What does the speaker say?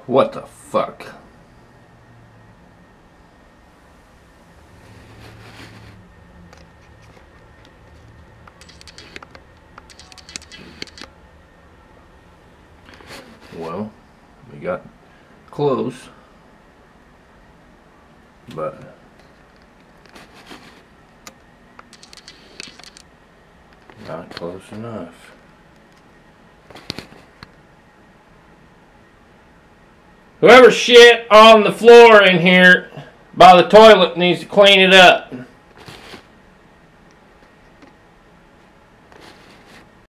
What the fuck? Well, we got close, but not close enough. Whoever shit on the floor in here by the toilet needs to clean it up.